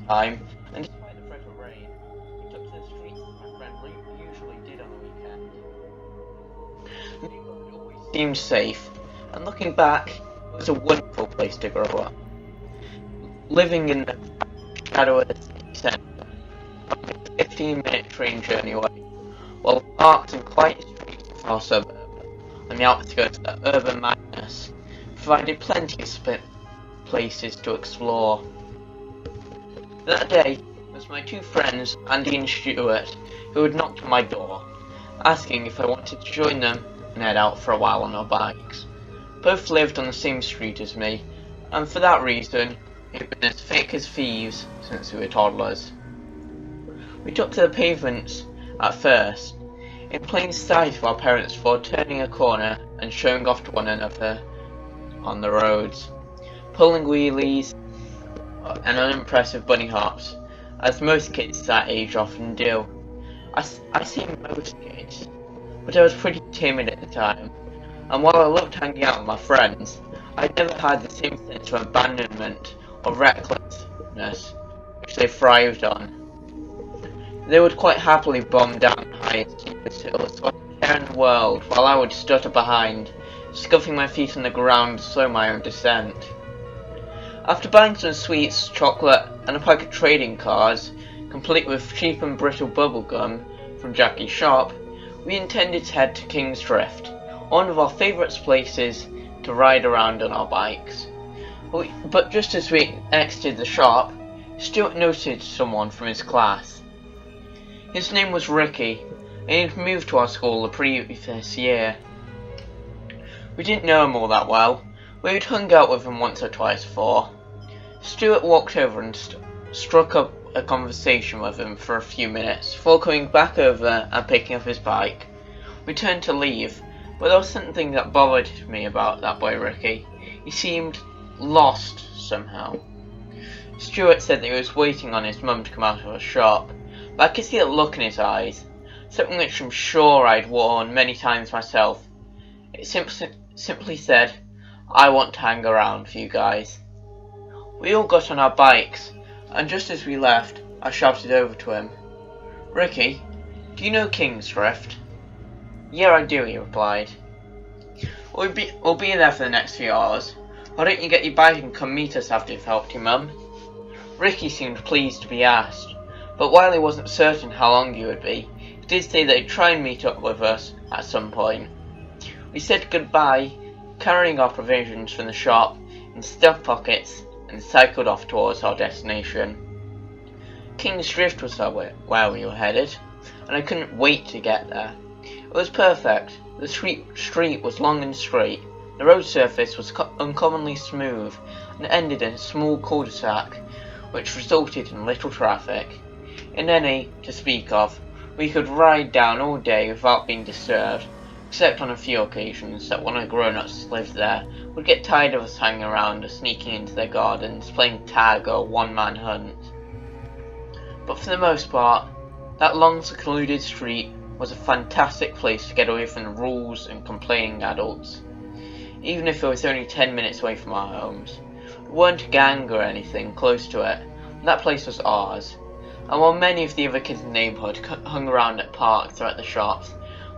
time, and despite the threat of rain, we took to the streets as my friend usually did on the weekend. The neighborhood always seemed safe, and looking back, it was a wonderful place to grow up. Living in the shadow of the city centre, only a 15-minute train journey away, while the parks and quiet streets of our suburb, on the outskirts of urban madness, provided plenty of places to explore. That day, it was my two friends, Andy and Stuart, who had knocked on my door, asking if I wanted to join them and head out for a while on our bikes. Both lived on the same street as me, and for that reason, we had been as thick as thieves since we were toddlers. We took to the pavements at first, in plain sight of our parents before turning a corner and showing off to one another on the roads, pulling wheelies and unimpressive bunny hops, as most kids that age often do. I say most kids, but I was pretty timid at the time, and while I loved hanging out with my friends, I never had the same sense of abandonment or recklessness which they thrived on. They would quite happily bomb down the highest steepest hills without a care in the world, while I would stutter behind, scuffing my feet on the ground to slow my own descent. After buying some sweets, chocolate, and a pack of trading cards, complete with cheap and brittle bubble gum from Jackie's shop, we intended to head to King's Drift, one of our favourite places to ride around on our bikes. But just as we exited the shop, Stuart noted someone from his class. His name was Ricky, and he'd moved to our school the previous year. We didn't know him all that well. We had hung out with him once or twice before. Stuart walked over and struck up a conversation with him for a few minutes before coming back over and picking up his bike. We turned to leave, but there was something that bothered me about that boy Ricky. He seemed lost somehow. Stuart said that he was waiting on his mum to come out of the shop, but I could see that look in his eyes, something which I'm sure I'd worn many times myself. It simply said, "I want to hang around for you guys." We all got on our bikes, and just as we left, I shouted over to him, "Ricky, do you know King's Drift?" "Yeah, I do," he replied. We'll be there for the next few hours. Why don't you get your bike and come meet us after you've helped your mum?" Ricky seemed pleased to be asked, but while he wasn't certain how long he would be, he did say that he'd try and meet up with us at some point. We said goodbye, carrying our provisions from the shop in stuffed pockets, and cycled off towards our destination. King's Drift was where we were headed, and I couldn't wait to get there. It was perfect. The street was long and straight, the road surface was uncommonly smooth, and ended in a small cul-de-sac, which resulted in little traffic. In any to speak of, we could ride down all day without being disturbed, except on a few occasions that one of the grown-ups who lived there would get tired of us hanging around or sneaking into their gardens, playing tag or one-man hunt. But for the most part, that long secluded street was a fantastic place to get away from the rules and complaining adults. Even if it was only 10 minutes away from our homes, we weren't a gang or anything close to it, and that place was ours. And while many of the other kids in the neighbourhood hung around at parks or at the shops,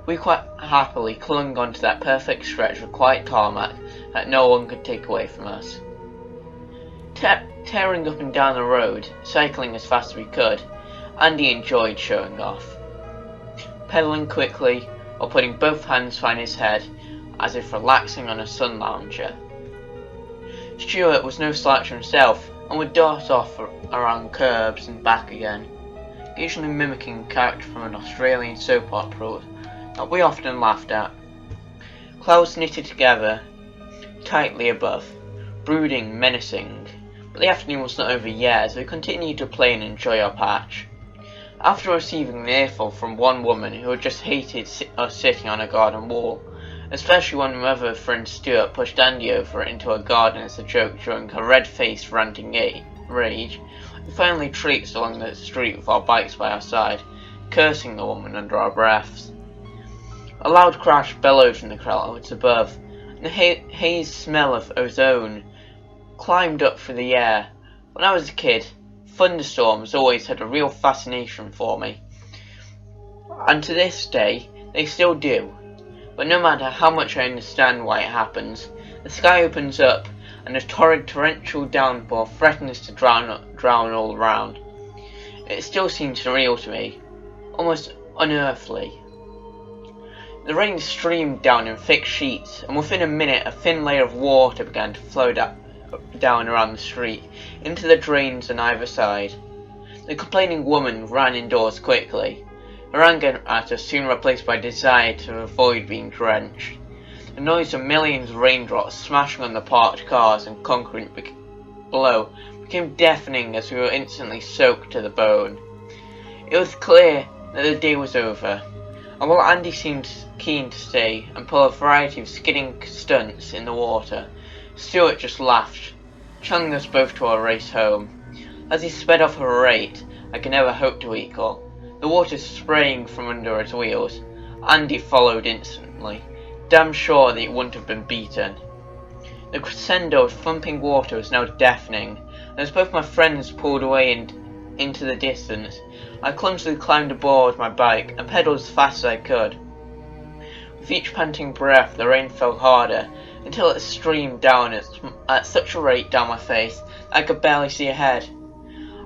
we quite happily clung onto that perfect stretch of quiet tarmac that no one could take away from us. Tearing up and down the road, cycling as fast as we could, Andy enjoyed showing off, pedalling quickly or putting both hands behind his head as if relaxing on a sun lounger. Stuart was no slouch himself and would dart off around curbs and back again, occasionally mimicking a character from an Australian soap opera that we often laughed at. Clouds knitted together tightly above, brooding, menacing, but the afternoon was not over yet as we continued to play and enjoy our patch. After receiving an earful from one woman who had just hated us sitting on a garden wall, especially when my other friend Stuart pushed Andy over into her garden as a joke during her red-faced ranting rage, we finally traipsed along the street with our bikes by our side, cursing the woman under our breaths. A loud crash bellowed from the clouds above, and the haze smell of ozone climbed up through the air. When I was a kid, thunderstorms always had a real fascination for me, and to this day they still do. But no matter how much I understand why it happens, the sky opens up and a torrential downpour threatens to drown all around. It still seems surreal to me, almost unearthly. The rain streamed down in thick sheets, and within a minute a thin layer of water began to flow down around the street, into the drains on either side. The complaining woman ran indoors quickly, her anger at us soon replaced by desire to avoid being drenched. The noise of millions of raindrops smashing on the parked cars and concrete below became deafening as we were instantly soaked to the bone. It was clear that the day was over, and while Andy seemed keen to stay and pull a variety of skidding stunts in the water, Stuart just laughed, challenging us both to our race home. As he sped off at a rate I could never hope to equal, the water spraying from under his wheels, Andy followed instantly, damn sure that he wouldn't have been beaten. The crescendo of thumping water was now deafening, and as both my friends pulled away into the distance, I clumsily climbed aboard my bike and pedalled as fast as I could. With each panting breath the rain fell harder, until it streamed down at such a rate down my face that I could barely see ahead.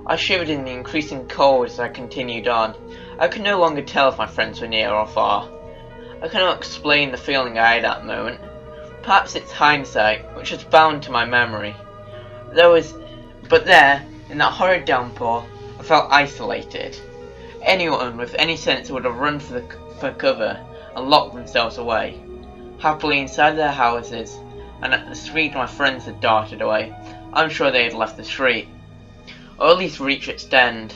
I shivered in the increasing cold as I continued on. I could no longer tell if my friends were near or far. I cannot explain the feeling I had at that moment. Perhaps it's hindsight, which is bound to my memory. But there, in that horrid downpour, I felt isolated. Anyone with any sense would have run for cover and locked themselves away. Happily inside their houses, and at the speed my friends had darted away, I'm sure they had left the street, or at least reached its end.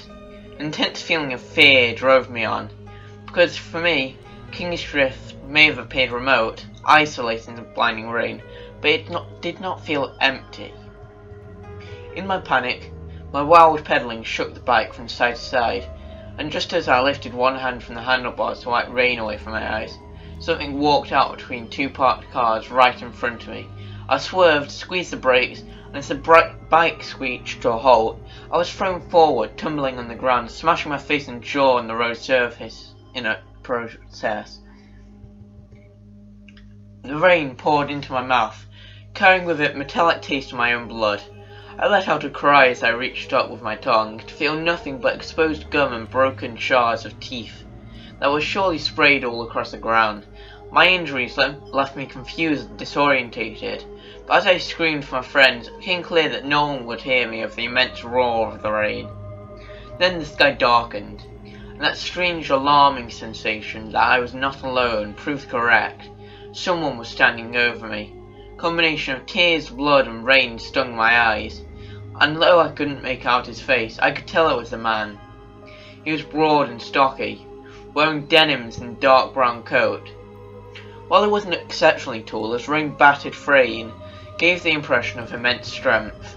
An intense feeling of fear drove me on, because for me, King's Drift may have appeared remote, isolated in the blinding rain, but it did not feel empty. In my panic, my wild pedalling shook the bike from side to side, and just as I lifted one hand from the handlebars to wipe rain away from my eyes, something walked out between two parked cars right in front of me. I swerved, squeezed the brakes, and as the bike screeched to a halt, I was thrown forward, tumbling on the ground, smashing my face and jaw on the road surface in a process. The rain poured into my mouth, carrying with it metallic taste of my own blood. I let out a cry as I reached up with my tongue, to feel nothing but exposed gum and broken shards of teeth that were surely sprayed all across the ground. My injuries left me confused and disorientated, but as I screamed for my friends, it became clear that no one would hear me of the immense roar of the rain. Then the sky darkened, and that strange alarming sensation that I was not alone proved correct. Someone was standing over me. A combination of tears, blood, and rain stung my eyes, and though I couldn't make out his face, I could tell it was a man. He was broad and stocky, wearing denims and a dark brown coat. While he wasn't exceptionally tall, his rain-battered frame gave the impression of immense strength.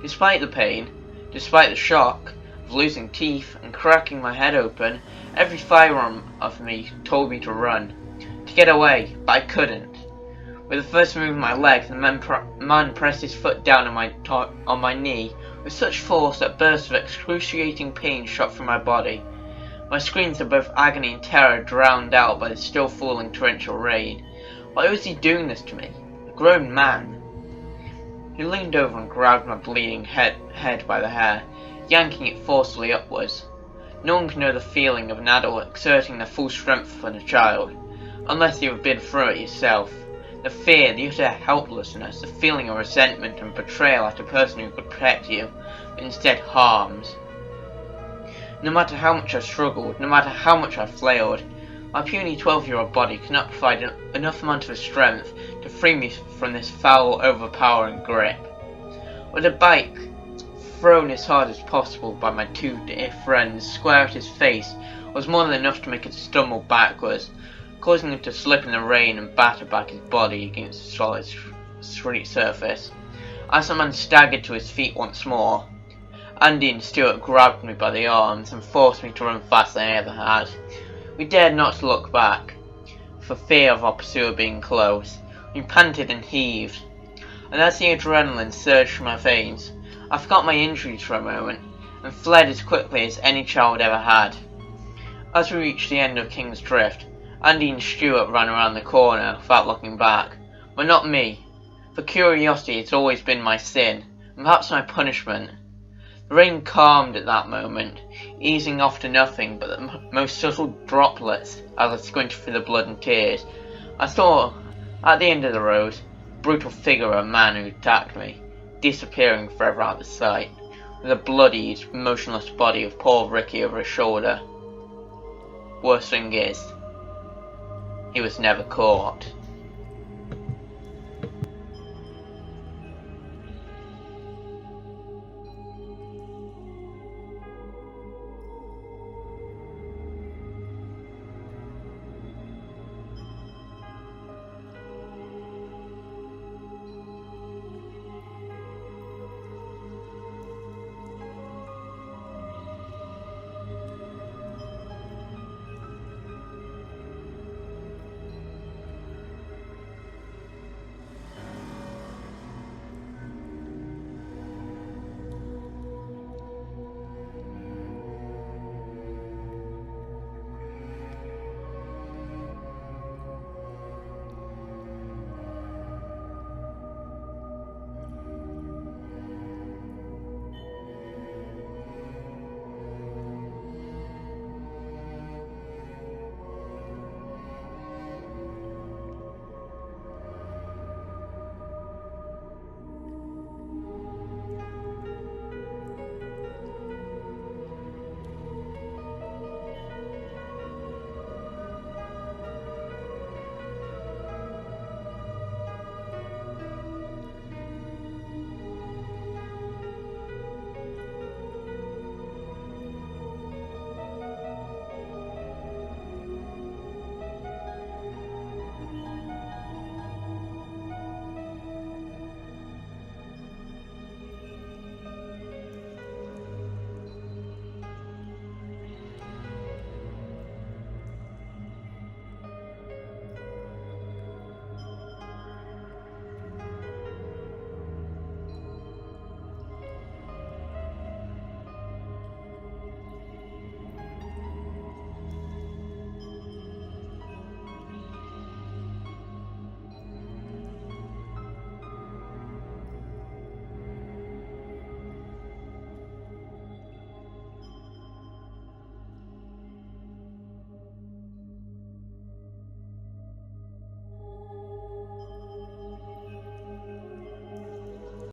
Despite the pain, despite the shock of losing teeth and cracking my head open, every fibre of me told me to run, to get away, but I couldn't. With the first move of my leg, the man pressed his foot down on my knee with such force that bursts of excruciating pain shot through my body. My screams of both agony and terror drowned out by the still falling torrential rain. Why was he doing this to me? A grown man. He leaned over and grabbed my bleeding head by the hair, yanking it forcefully upwards. No one can know the feeling of an adult exerting their full strength upon a child, unless you have been through it yourself. The fear, the utter helplessness, the feeling of resentment and betrayal at a person who could protect you, but instead harms. No matter how much I struggled, no matter how much I flailed, my puny 12-year-old body could not provide enough amount of strength to free me from this foul, overpowering grip. With the bike thrown as hard as possible by my two dear friends square at his face was more than enough to make it stumble backwards, causing him to slip in the rain and batter back his body against the solid street surface. As the man staggered to his feet once more, Andy and Stuart grabbed me by the arms and forced me to run faster than I ever had. We dared not to look back, for fear of our pursuer being close. We panted and heaved, and as the adrenaline surged through my veins, I forgot my injuries for a moment, and fled as quickly as any child ever had. As we reached the end of King's Drift, Andy and Stuart ran around the corner without looking back, but not me, for curiosity has always been my sin, and perhaps my punishment. The rain calmed at that moment, easing off to nothing but the most subtle droplets as I squinted through the blood and tears. I saw, at the end of the road, the brutal figure of a man who attacked me, disappearing forever out of sight, with a bloodied, motionless body of poor Ricky over his shoulder. Worst thing is, he was never caught.